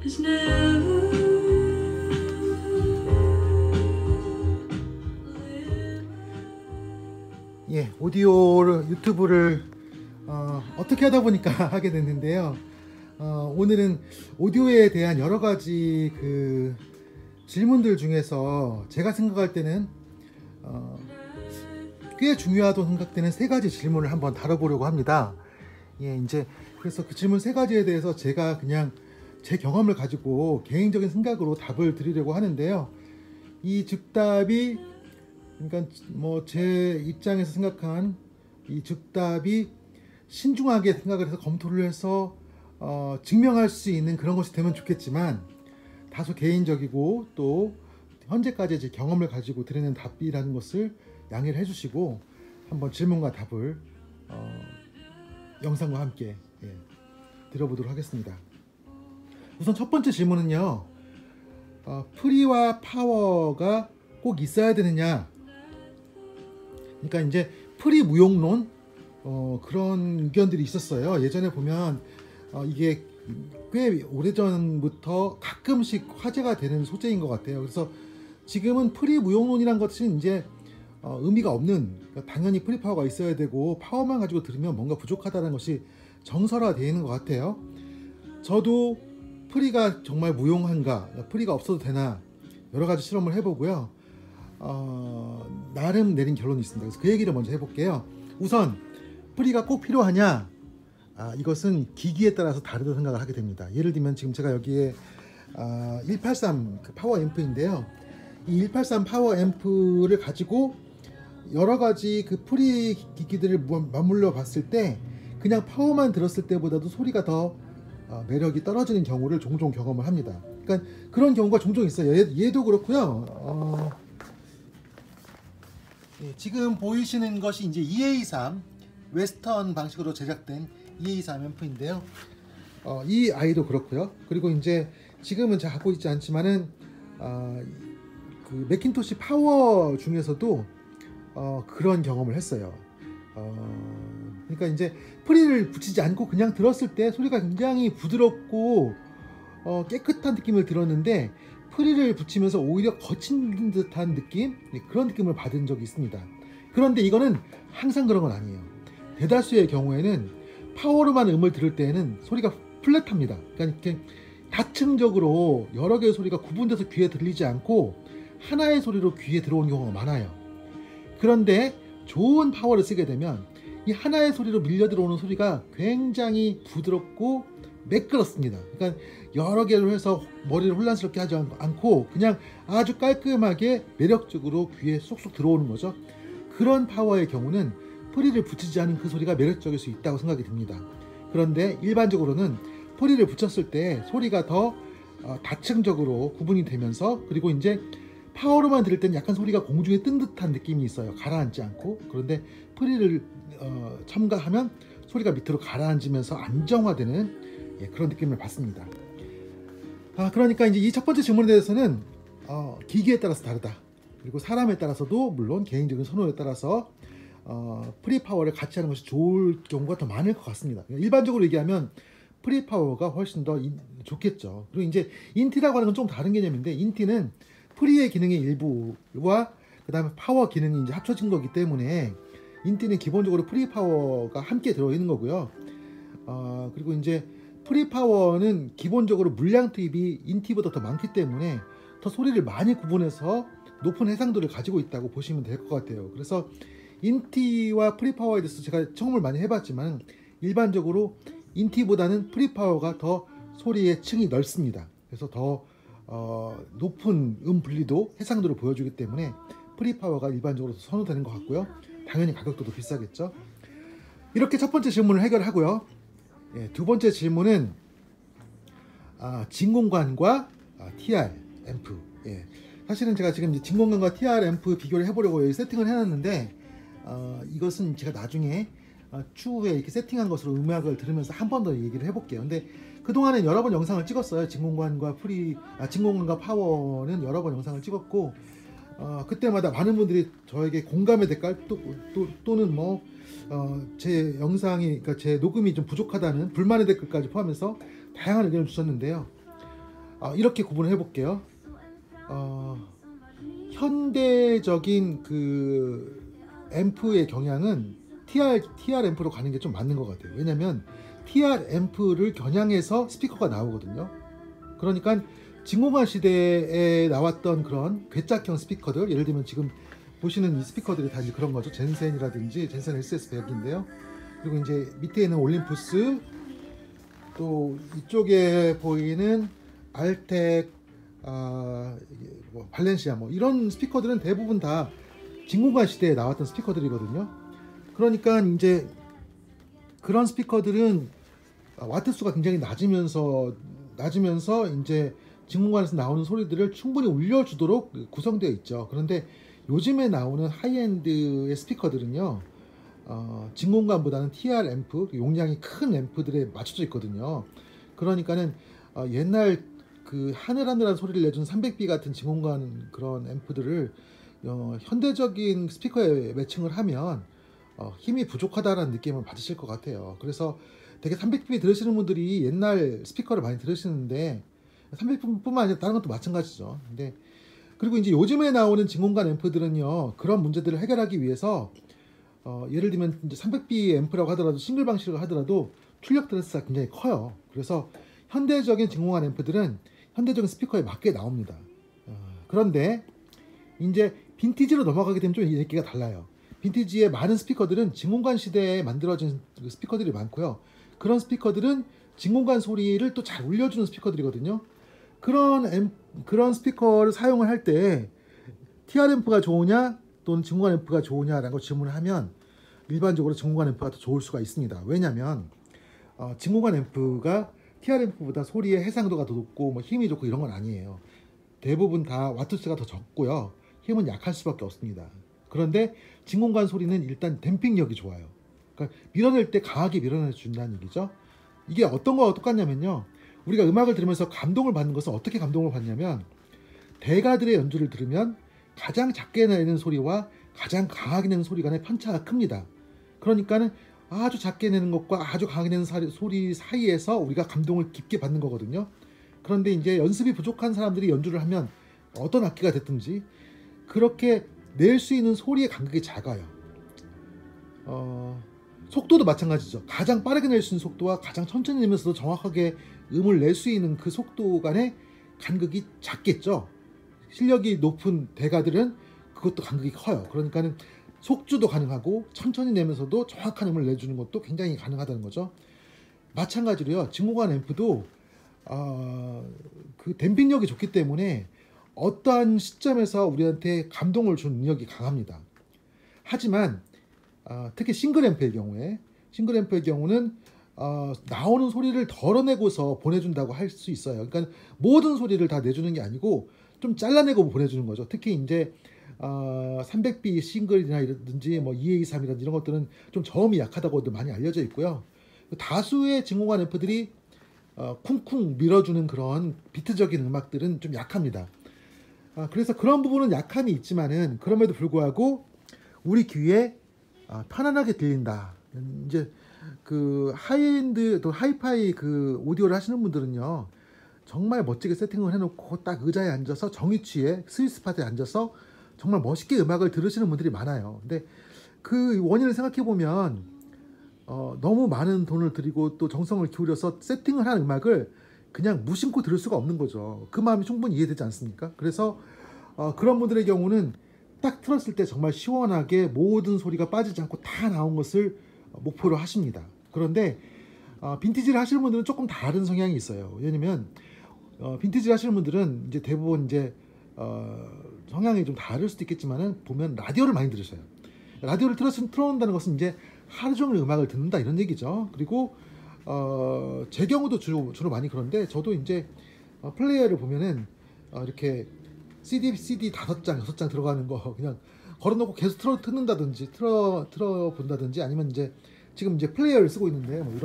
has never 예, 오디오를 유튜브를 어떻게 하다 보니까 하게 됐는데요. 오늘은 오디오에 대한 여러 가지 그 질문들 중에서 제가 생각할 때는 꽤 중요하다고 생각되는 세 가지 질문을 한번 다뤄보려고 합니다. 예, 이제 그래서 그 질문 세 가지에 대해서 제가 그냥 제 경험을 가지고 개인적인 생각으로 답을 드리려고 하는데요. 이 즉답이 그러니까 뭐 제 입장에서 생각한 이 즉답이 신중하게 생각을 해서 검토를 해서 증명할 수 있는 그런 것이 되면 좋겠지만 다소 개인적이고 또 현재까지 제 경험을 가지고 드리는 답이라는 것을 양해를 해주시고 한번 질문과 답을 영상과 함께 들어보도록 하겠습니다. 우선 첫 번째 질문은요, 프리와 파워가 꼭 있어야 되느냐. 그러니까 이제 프리 무용론 그런 의견들이 있었어요. 예전에 보면 이게 꽤 오래전부터 가끔씩 화제가 되는 소재인 것 같아요. 그래서 지금은 프리 무용론이란 것은 이제 의미가 없는, 그러니까 당연히 프리 파워가 있어야 되고 파워만 가지고 들으면 뭔가 부족하다는 것이 정설화되어 있는 것 같아요. 저도 프리가 정말 무용한가, 프리가 없어도 되나 여러 가지 실험을 해보고요. 나름 내린 결론이 있습니다. 그래서 그 얘기를 먼저 해볼게요. 우선 프리가 꼭 필요하냐? 이것은 기기에 따라서 다르다고 생각을 하게 됩니다. 예를 들면 지금 제가 여기에 183 그 파워 앰프인데요. 이 183 파워 앰프를 가지고 여러 가지 그 프리 기기들을 맞물려 봤을 때 그냥 파워만 들었을 때보다도 소리가 더 매력이 떨어지는 경우를 종종 경험을 합니다. 그러니까 그런 경우가 종종 있어요. 얘도 그렇고요. 지금 보이시는 것이 이제 EA3 웨스턴 방식으로 제작된 EA3 앰프인데요. 이 아이도 그렇고요. 그리고 이제 지금은 제가 갖고 있지 않지만은 그 맥킨토시 파워 중에서도 그런 경험을 했어요. 그러니까 이제 프리를 붙이지 않고 그냥 들었을 때 소리가 굉장히 부드럽고 깨끗한 느낌을 들었는데 프리를 붙이면서 오히려 거친 듯한 느낌? 그런 느낌을 받은 적이 있습니다. 그런데 이거는 항상 그런 건 아니에요. 대다수의 경우에는 파워로만 음을 들을 때에는 소리가 플랫합니다. 그러니까 이렇게 다층적으로 여러 개의 소리가 구분돼서 귀에 들리지 않고 하나의 소리로 귀에 들어오는 경우가 많아요. 그런데 좋은 파워를 쓰게 되면 이 하나의 소리로 밀려 들어오는 소리가 굉장히 부드럽고 매끄럽습니다. 그러니까 여러 개로 해서 머리를 혼란스럽게 하지 않고 그냥 아주 깔끔하게 매력적으로 귀에 쏙쏙 들어오는 거죠. 그런 파워의 경우는 프리를 붙이지 않은 그 소리가 매력적일 수 있다고 생각이 듭니다. 그런데 일반적으로는 프리를 붙였을 때 소리가 더 다층적으로 구분이 되면서, 그리고 이제 파워로만 들을 때는 약간 소리가 공중에 뜬 듯한 느낌이 있어요. 가라앉지 않고. 그런데 프리를 첨가하면 소리가 밑으로 가라앉으면서 안정화되는 그런 느낌을 받습니다. 그러니까 이제 이 첫 번째 질문에 대해서는 기기에 따라서 다르다. 그리고 사람에 따라서도 물론 개인적인 선호에 따라서 프리 파워를 같이 하는 것이 좋을 경우가 더 많을 것 같습니다. 일반적으로 얘기하면 프리 파워가 훨씬 더 좋겠죠. 그리고 이제 인티라고 하는 건 좀 다른 개념인데, 인티는 프리의 기능의 일부와 그 다음에 파워 기능이 이제 합쳐진 거기 때문에 인티는 기본적으로 프리 파워가 함께 들어있는 거고요. 그리고 이제 프리 파워는 기본적으로 물량 투입이 인티보다 더 많기 때문에 더 소리를 많이 구분해서 높은 해상도를 가지고 있다고 보시면 될 것 같아요. 그래서 인티와 프리 파워에 대해서 제가 청음을 많이 해봤지만 일반적으로 인티보다는 프리 파워가 더 소리의 층이 넓습니다. 그래서 더 높은 분리도 해상도를 보여주기 때문에 프리 파워가 일반적으로 선호되는 것 같고요. 당연히 가격도 더 비싸겠죠. 이렇게 첫 번째 질문을 해결하고요. 두 번째 질문은 진공관과 TR 앰프. 사실은 제가 지금 진공관과 TR 앰프 비교를 해보려고 여기 세팅을 해놨는데 이것은 제가 나중에 추후에 이렇게 세팅한 것으로 음악을 들으면서 한 번 더 얘기를 해볼게요. 근데 그동안은 여러 번 영상을 찍었어요. 진공관과 진공관과 파워는 여러 번 영상을 찍었고 그때마다 많은 분들이 저에게 공감의 댓글 또는 뭐 제 영상이, 그러니까 제 녹음이 좀 부족하다는 불만의 댓글까지 포함해서 다양한 의견을 주셨는데요. 이렇게 구분을 해볼게요. 현대적인 그 앰프의 경향은 TR 앰프로 가는 게 좀 맞는 것 같아요. 왜냐면 TR 앰프를 겨냥해서 스피커가 나오거든요. 그러니까 진공관 시대에 나왔던 그런 괴짝형 스피커들, 예를 들면 지금 보시는 이 스피커들이 다 이제 그런 거죠. 젠센이라든지 젠센 SS100인데요. 그리고 이제 밑에 있는 올림푸스, 또 이쪽에 보이는 알텍, 뭐 발렌시아, 뭐 이런 스피커들은 대부분 다 진공관 시대에 나왔던 스피커들이거든요. 그러니까 이제 그런 스피커들은 와트 수가 굉장히 낮으면서 이제 진공관에서 나오는 소리들을 충분히 울려주도록 구성되어 있죠. 그런데 요즘에 나오는 하이엔드의 스피커들은요, 진공관보다는 TR 앰프, 용량이 큰 앰프들에 맞춰져 있거든요. 그러니까는 옛날 그 하늘하늘한 소리를 내준 300B 같은 진공관 그런 앰프들을 현대적인 스피커에 매칭을 하면 힘이 부족하다는 느낌을 받으실 것 같아요. 그래서 되게 300B 들으시는 분들이 옛날 스피커를 많이 들으시는데, 300B뿐만 아니라 다른 것도 마찬가지죠. 근데 그리고 이제 요즘에 나오는 진공관 앰프들은요, 그런 문제들을 해결하기 위해서 예를 들면 이제 300B 앰프라고 하더라도, 싱글 방식으로 하더라도 출력 드레스가 굉장히 커요. 그래서 현대적인 진공관 앰프들은 현대적인 스피커에 맞게 나옵니다. 그런데 이제 빈티지로 넘어가게 되면 좀 얘기가 달라요. 빈티지의 많은 스피커들은 진공관 시대에 만들어진 스피커들이 많고요. 그런 스피커들은 진공관 소리를 또 잘 울려주는 스피커들이거든요. 그런 스피커를 사용을 할 때 TR 앰프가 좋으냐 또는 진공관 앰프가 좋으냐라고 질문을 하면 일반적으로 진공관 앰프가 더 좋을 수가 있습니다. 왜냐하면 진공관 앰프가 TR 앰프보다 소리의 해상도가 더 높고 뭐 힘이 좋고 이런 건 아니에요. 대부분 다 와트수가 더 적고요. 힘은 약할 수밖에 없습니다. 그런데 진공관 소리는 일단 댐핑력이 좋아요. 그러니까 밀어낼 때 강하게 밀어내 준다는 얘기죠. 이게 어떤 거와 똑같냐면요, 우리가 음악을 들으면서 감동을 받는 것은 어떻게 감동을 받냐면, 대가들의 연주를 들으면 가장 작게 내는 소리와 가장 강하게 내는 소리 간의 편차가 큽니다. 그러니까는 아주 작게 내는 것과 아주 강하게 내는 소리 사이에서 우리가 감동을 깊게 받는 거거든요. 그런데 이제 연습이 부족한 사람들이 연주를 하면 어떤 악기가 됐든지 그렇게 낼 수 있는 소리의 간극이 작아요. 속도도 마찬가지죠. 가장 빠르게 낼 수 있는 속도와 가장 천천히 내면서도 정확하게 음을 낼 수 있는 그 속도 간의 간극이 작겠죠. 실력이 높은 대가들은 그것도 간극이 커요. 그러니까는 속주도 가능하고 천천히 내면서도 정확한 음을 내주는 것도 굉장히 가능하다는 거죠. 마찬가지로요, 진공관 앰프도 그 댐핑력이 좋기 때문에 어떠한 시점에서 우리한테 감동을 준 능력이 강합니다. 하지만 특히 싱글 앰프의 경우는 나오는 소리를 덜어내고서 보내준다고 할 수 있어요. 그러니까 모든 소리를 다 내주는 게 아니고 좀 잘라내고 보내주는 거죠. 특히 이제 300B 싱글이라든지 뭐 EA3이라든지 이런 것들은 좀 저음이 약하다고도 많이 알려져 있고요. 다수의 진공관 앰프들이 쿵쿵 밀어주는 그런 비트적인 음악들은 좀 약합니다. 그래서 그런 부분은 약함이 있지만은 그럼에도 불구하고 우리 귀에 편안하게 들린다. 이제 그 하이엔드 또 하이파이 그 오디오를 하시는 분들은요, 정말 멋지게 세팅을 해놓고 딱 의자에 앉아서 정위치에 스위스 파트에 앉아서 정말 멋있게 음악을 들으시는 분들이 많아요. 근데 그 원인을 생각해 보면 너무 많은 돈을 들이고 또 정성을 기울여서 세팅을 한 음악을 그냥 무심코 들을 수가 없는 거죠. 그 마음이 충분히 이해되지 않습니까? 그래서 그런 분들의 경우는 딱 틀었을 때 정말 시원하게 모든 소리가 빠지지 않고 다 나온 것을 목표로 하십니다. 그런데 빈티지를 하시는 분들은 조금 다른 성향이 있어요. 왜냐면 빈티지를 하시는 분들은 이제 대부분 이제 성향이 좀 다를 수도 있겠지만은 보면 라디오를 많이 들으셔요. 라디오를 틀어놓는다는 것은 이제 하루 종일 음악을 듣는다 이런 얘기죠. 그리고 제 경우도 주로 많이 그런데, 저도 이제 플레이어를 보면은 이렇게 CD 5장, 6장 들어가는 거 그냥 걸어놓고 계속 듣는다든지 틀어본다든지, 아니면 이제 지금 이제 플레이어를 쓰고 있는데 뭐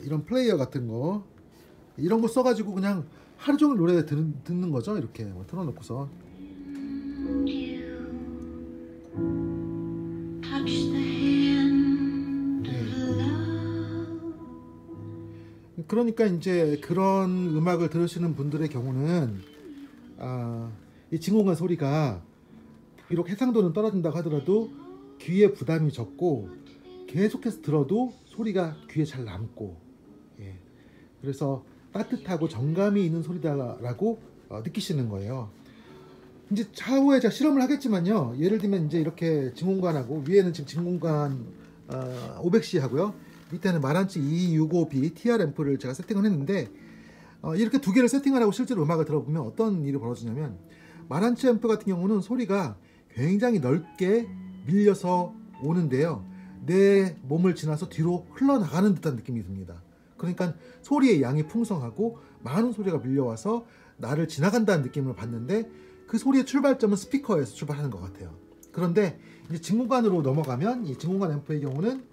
이런 플레이어 같은 거 이런 거 써가지고 그냥 하루 종일 노래 듣는 거죠. 이렇게 뭐 틀어놓고서. 그러니까 이제 그런 음악을 들으시는 분들의 경우는 이 진공관 소리가 비록 해상도는 떨어진다고 하더라도 귀에 부담이 적고 계속해서 들어도 소리가 귀에 잘 남고, 예. 그래서 따뜻하고 정감이 있는 소리다라고 느끼시는 거예요. 이제 차후에 제가 실험을 하겠지만요. 예를 들면 이제 이렇게 진공관하고 위에는 지금 진공관 500C 하고요. 밑에는 마란치 2265B TR 앰프를 제가 세팅을 했는데 이렇게 두 개를 세팅을 하고 실제로 음악을 들어보면 어떤 일이 벌어지냐면 마란치 앰프 같은 경우는 소리가 굉장히 넓게 밀려서 오는데요. 내 몸을 지나서 뒤로 흘러나가는 듯한 느낌이 듭니다. 그러니까 소리의 양이 풍성하고 많은 소리가 밀려와서 나를 지나간다는 느낌을 받는데 그 소리의 출발점은 스피커에서 출발하는 것 같아요. 그런데 이제 진공관으로 넘어가면 이 진공관 앰프의 경우는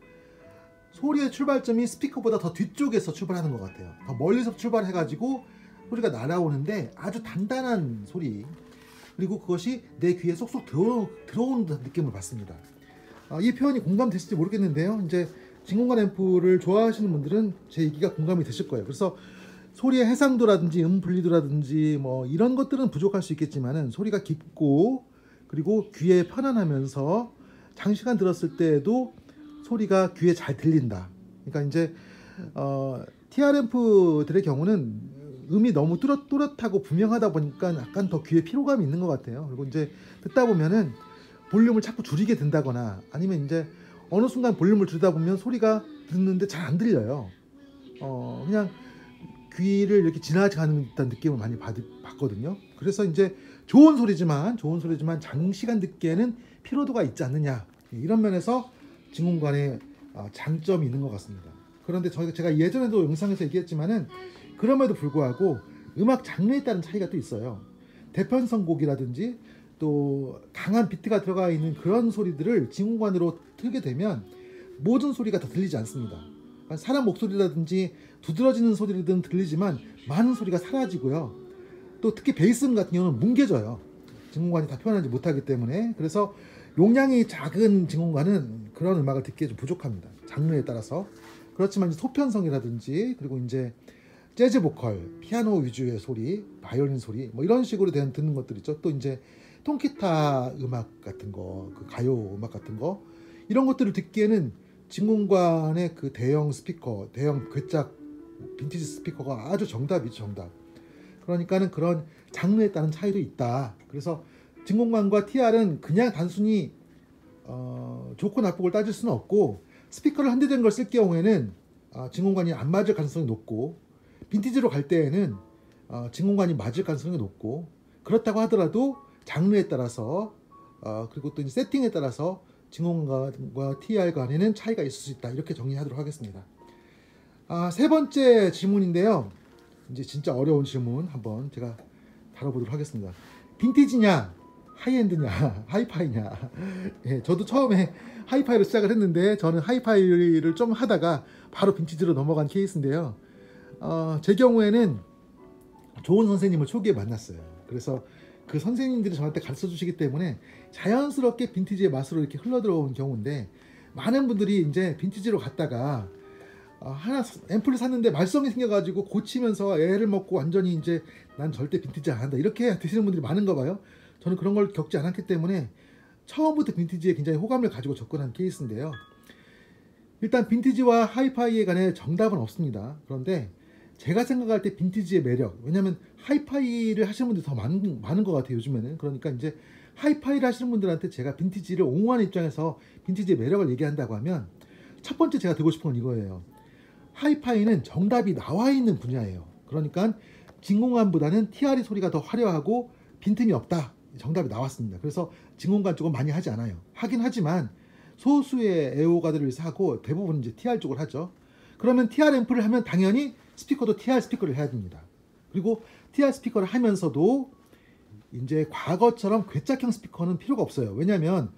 소리의 출발점이 스피커보다 더 뒤쪽에서 출발하는 것 같아요. 더 멀리서 출발해가지고 소리가 날아오는데 아주 단단한 소리, 그리고 그것이 내 귀에 쏙쏙 들어오는 느낌을 받습니다. 이 표현이 공감되실지 모르겠는데요. 이제 진공관 앰프를 좋아하시는 분들은 제 얘기가 공감이 되실 거예요. 그래서 소리의 해상도라든지 분리도라든지 뭐 이런 것들은 부족할 수 있겠지만은 소리가 깊고 그리고 귀에 편안하면서 장시간 들었을 때에도 소리가 귀에 잘 들린다. 그러니까 이제 TR 앰프들의 경우는 음이 너무 또렷하고 분명하다 보니까 약간 더 귀에 피로감이 있는 것 같아요. 그리고 이제 듣다 보면은 볼륨을 자꾸 줄이게 된다거나 아니면 이제 어느 순간 볼륨을 줄이다 보면 소리가 듣는데 잘 안 들려요. 그냥 귀를 이렇게 지나가는 듯한 느낌을 많이 받거든요. 그래서 이제 좋은 소리지만 장시간 듣기에는 피로도가 있지 않느냐, 이런 면에서 진공관의 장점이 있는 것 같습니다. 그런데 제가 예전에도 영상에서 얘기했지만은 그럼에도 불구하고 음악 장르에 따른 차이가 또 있어요. 대편성곡이라든지 또 강한 비트가 들어가 있는 그런 소리들을 진공관으로 틀게 되면 모든 소리가 다 들리지 않습니다. 사람 목소리라든지 두드러지는 소리든 들리지만 많은 소리가 사라지고요. 또 특히 베이스음 같은 경우는 뭉개져요. 진공관이 다 표현하지 못하기 때문에. 그래서 용량이 작은 진공관은 그런 음악을 듣기에 좀 부족합니다. 장르에 따라서. 그렇지만 이제 소편성이라든지 그리고 이제 재즈 보컬, 피아노 위주의 소리, 바이올린 소리 뭐 이런 식으로 듣는 것들 있죠. 또 이제 통기타 음악 같은 거, 그 가요 음악 같은 거, 이런 것들을 듣기에는 진공관의 그 대형 스피커, 대형 괴짝 빈티지 스피커가 아주 정답이죠, 정답. 그러니까는 그런 장르에 따른 차이도 있다. 그래서 진공관과 TR은 그냥 단순히 좋고 나쁘고를 따질 수는 없고, 스피커를 한대된 걸 쓸 경우에는 진공관이 안 맞을 가능성이 높고, 빈티지로 갈 때에는 진공관이 맞을 가능성이 높고, 그렇다고 하더라도 장르에 따라서 그리고 또 이제 세팅에 따라서 진공관과 TR 간에는 차이가 있을 수 있다. 이렇게 정리하도록 하겠습니다. 세 번째 질문인데요. 이제 진짜 어려운 질문 한번 제가 다뤄보도록 하겠습니다. 빈티지냐, 하이엔드냐, 하이파이냐. 예, 저도 처음에 하이파이로 시작을 했는데 저는 하이파이를 좀 하다가 바로 빈티지로 넘어간 케이스인데요. 제 경우에는 좋은 선생님을 초기에 만났어요. 그래서 그 선생님들이 저한테 가르쳐 주시기 때문에 자연스럽게 빈티지의 맛으로 이렇게 흘러들어온 경우인데, 많은 분들이 이제 빈티지로 갔다가 하나 앰플을 샀는데 말썽이 생겨가지고 고치면서 애를 먹고 완전히 이제 난 절대 빈티지 안 한다 이렇게 드시는 분들이 많은가 봐요. 저는 그런 걸 겪지 않았기 때문에 처음부터 빈티지에 굉장히 호감을 가지고 접근한 케이스인데요. 일단 빈티지와 하이파이에 관해 정답은 없습니다. 그런데 제가 생각할 때 빈티지의 매력, 왜냐면 하이파이를 하시는 분들이 더 많은 것 같아요, 요즘에는. 그러니까 이제 하이파이를 하시는 분들한테 제가 빈티지를 옹호하는 입장에서 빈티지의 매력을 얘기한다고 하면, 첫 번째 제가 드리고 싶은 건 이거예요. 하이파이는 정답이 나와 있는 분야예요. 그러니까 진공관보다는 TR의 소리가 더 화려하고 빈틈이 없다, 정답이 나왔습니다. 그래서 진공관 쪽은 많이 하지 않아요. 하긴 하지만 소수의 애호가들을 하고 대부분 이제 TR 쪽을 하죠. 그러면 TR 앰프를 하면 당연히 스피커도 TR 스피커를 해야 됩니다. 그리고 TR 스피커를 하면서도 이제 과거처럼 괴짝형 스피커는 필요가 없어요. 왜냐하면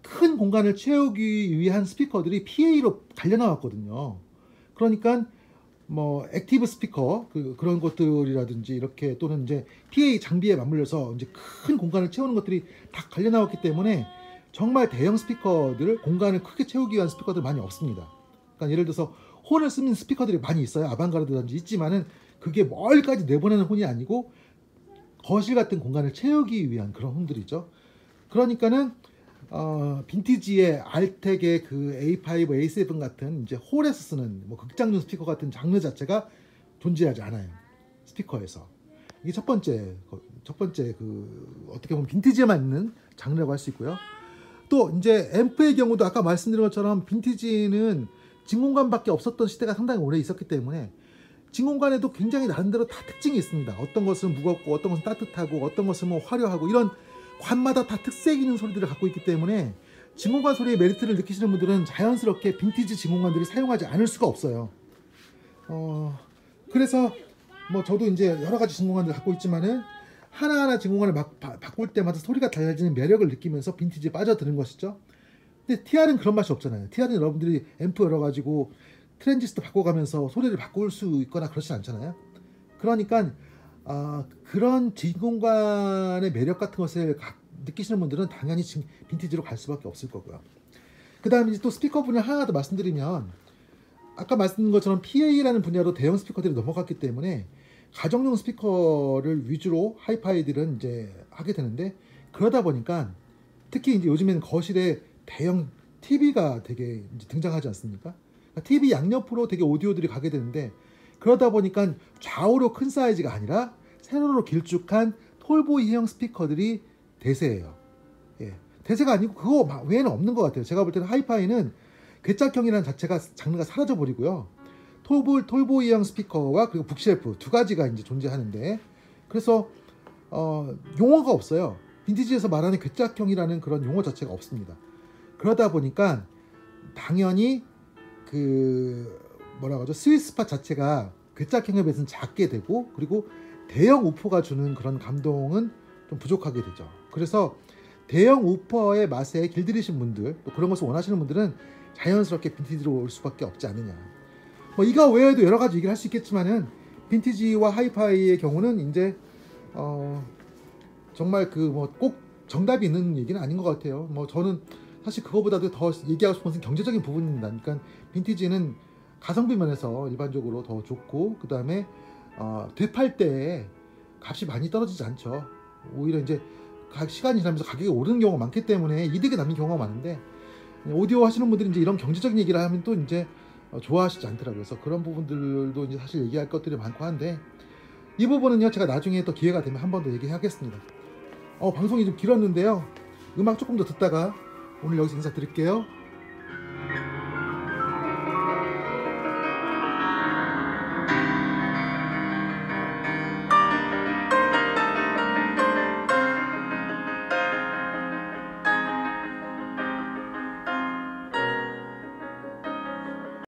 큰 공간을 채우기 위한 스피커들이 PA로 갈려 나왔거든요. 그러니까 뭐 액티브 스피커 그런 것들이라든지 이렇게, 또는 이제 PA 장비에 맞물려서 이제 큰 공간을 채우는 것들이 다 갈려 나왔기 때문에 정말 대형 스피커들, 공간을 크게 채우기 위한 스피커들 많이 없습니다. 그러니까 예를 들어서 혼을 쓰는 스피커들이 많이 있어요. 아방가르드든지 있지만은 그게 멀리까지 내보내는 혼이 아니고 거실 같은 공간을 채우기 위한 그런 혼들이죠. 그러니까는 빈티지의 알텍의 그 A5, A7 같은 이제 홀에서 쓰는 뭐 극장용 스피커 같은 장르 자체가 존재하지 않아요. 스피커에서. 이게 첫 번째 그 어떻게 보면 빈티지에만 있는 장르라고 할 수 있고요. 또 이제 앰프의 경우도 아까 말씀드린 것처럼 빈티지는 진공관밖에 없었던 시대가 상당히 오래 있었기 때문에 진공관에도 굉장히 나름대로 다 특징이 있습니다. 어떤 것은 무겁고 어떤 것은 따뜻하고 어떤 것은 뭐 화려하고 이런 관마다 다 특색 있는 소리들을 갖고 있기 때문에 진공관 소리의 메리트를 느끼시는 분들은 자연스럽게 빈티지 진공관들이 사용하지 않을 수가 없어요. 그래서 뭐 저도 이제 여러 가지 진공관을 갖고 있지만은 하나하나 진공관을 바꿀 때마다 소리가 달라지는 매력을 느끼면서 빈티지에 빠져드는 것이죠. 근데 TR은 그런 맛이 없잖아요. TR은 여러분들이 앰프 열어가지고 트랜지스터 바꿔가면서 소리를 바꿀 수 있거나 그렇진 않잖아요. 그러니까 그런 진공관의 매력 같은 것을 느끼시는 분들은 당연히 빈티지로 갈 수밖에 없을 거고요. 그 다음에 또 스피커 분야 하나 더 말씀드리면 아까 말씀드린 것처럼 PA라는 분야로 대형 스피커들이 넘어갔기 때문에 가정용 스피커를 위주로 하이파이들은 이제 하게 되는데 그러다 보니까 특히 이제 요즘에는 거실에 대형 TV가 되게 이제 등장하지 않습니까? 그러니까 TV 양옆으로 되게 오디오들이 가게 되는데 그러다 보니까 좌우로 큰 사이즈가 아니라 세로로 길쭉한 톨보이형 스피커들이 대세예요. 예. 대세가 아니고 그거 외에는 없는 것 같아요. 제가 볼 때는 하이파이는 괴짝형이라는 자체가 장르가 사라져 버리고요. 톨보이형 스피커와 그리고 북쉘프 두 가지가 이제 존재하는데 그래서 용어가 없어요. 빈티지에서 말하는 괴짝형이라는 그런 용어 자체가 없습니다. 그러다 보니까 당연히 그 뭐라고 하죠? 스윗스팟 자체가 괴짝형에 비해서는 작게 되고 그리고 대형 우퍼가 주는 그런 감동은 좀 부족하게 되죠. 그래서 대형 우퍼의 맛에 길들이신 분들 또 그런 것을 원하시는 분들은 자연스럽게 빈티지로 올 수밖에 없지 않느냐. 뭐 이거 외에도 여러 가지 얘기를 할 수 있겠지만은 빈티지와 하이파이의 경우는 이제 정말 그 뭐 꼭 정답이 있는 얘기는 아닌 것 같아요. 뭐 저는 사실 그거보다도 더 얘기하고 싶은 것은 경제적인 부분입니다. 그러니까 빈티지는 가성비 면에서 일반적으로 더 좋고 그 다음에 되팔 때 값이 많이 떨어지지 않죠. 오히려 이제 시간이 지나면서 가격이 오르는 경우가 많기 때문에 이득이 남는 경우가 많은데 오디오 하시는 분들이 이제 이런 경제적인 얘기를 하면 또 이제 좋아하시지 않더라고요. 그래서 그런 부분들도 이제 사실 얘기할 것들이 많고 한데 이 부분은요 제가 나중에 또 기회가 되면 한 번 더 얘기하겠습니다. 방송이 좀 길었는데요. 음악 조금 더 듣다가 오늘 여기서 인사드릴게요.